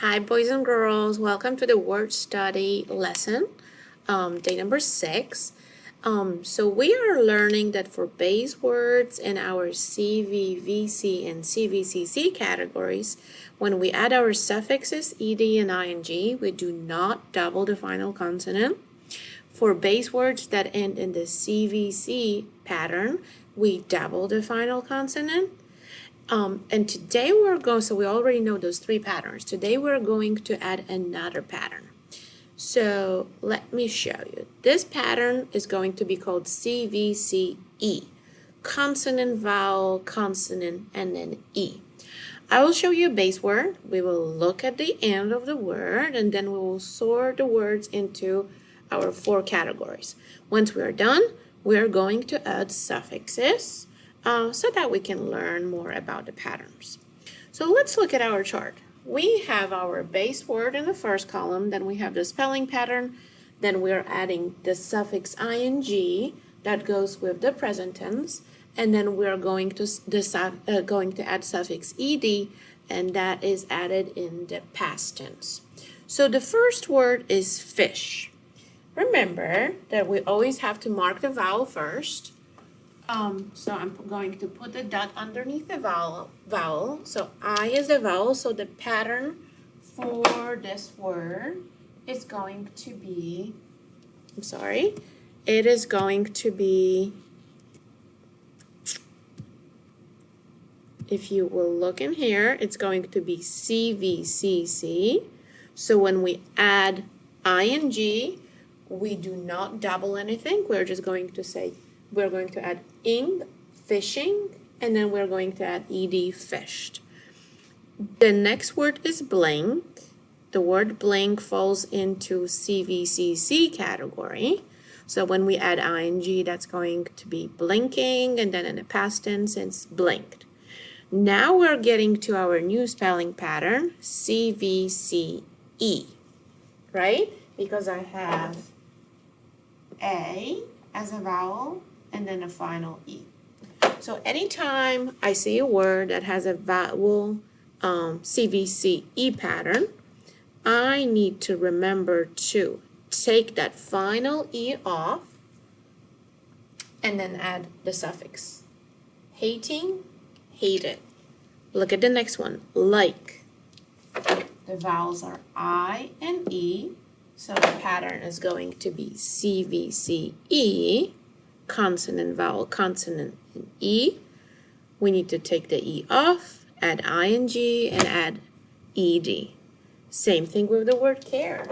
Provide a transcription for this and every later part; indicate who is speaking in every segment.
Speaker 1: Hi boys and girls, welcome to the word study lesson, day number 6. So we are learning that for base words in our CVVC and CVCC categories, when we add our suffixes ed and ing, we do not double the final consonant. For base words that end in the CVC pattern, we double the final consonant. And today so we already know those 3 patterns. Today we're going to add another pattern. So let me show you. This pattern is going to be called CVCE. Consonant, vowel, consonant, and then E. I will show you a base word. We will look at the end of the word, and then we will sort the words into our 4 categories. Once we are done, we are going to add suffixes so that we can learn more about the patterns. So let's look at our chart. We have our base word in the first column, then we have the spelling pattern, then we're adding the suffix ing that goes with the present tense, and then we're going to add suffix ed, and that is added in the past tense. So the first word is fish. Remember that we always have to mark the vowel first. So I'm going to put the dot underneath the vowel. So I is the vowel, so the pattern for this word is going to be, it is going to be, if you will look in here, it's going to be CVCC. So when we add ing, we do not double anything. We're just going to say, we're going to add ing, fishing, and then we're going to add ed, fished. The next word is blink. The word blink falls into CVCC category. So when we add ing, that's going to be blinking, and then in the past tense, it's blinked. Now we're getting to our new spelling pattern, CVCE, right? Because I have A as a vowel, and then a final E. So anytime I see a word that has a vowel CVCE pattern, I need to remember to take that final E off and then add the suffix. Hating, hated. Look at the next one, like. The vowels are I and E, so the pattern is going to be CVCE, consonant, vowel, consonant, and E. We need to take the E off, add ing, and add ed. Same thing with the word care.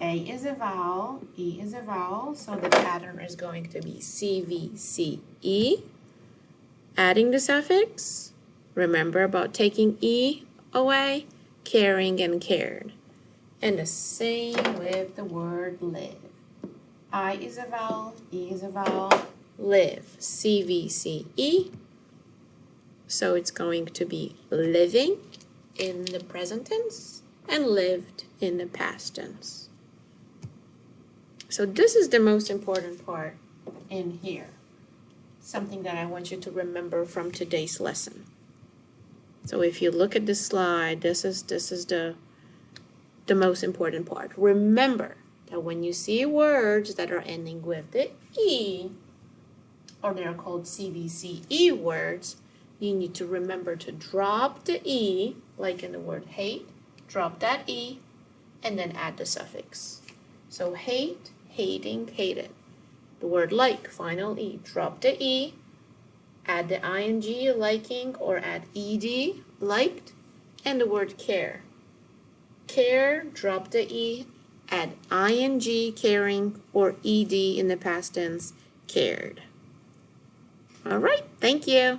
Speaker 1: A is a vowel, E is a vowel, so the pattern is going to be CVCE. Adding the suffix, remember about taking E away, caring and cared. And the same with the word live. I is a vowel, E is a vowel, live, CVCE. So it's going to be living in the present tense and lived in the past tense. So this is the most important part in here. Something that I want you to remember from today's lesson. So if you look at this slide, this is the most important part. Remember that when you see words that are ending with the E, or they are called CVCE words, you need to remember to drop the E, like in the word hate, drop that E, and then add the suffix. So hate, hating, hated. The word like, final E, drop the E, add the ing, liking, or add ed, liked, and the word care. Care, drop the E, add ing, caring, or ed in the past tense, cared. All right, thank you.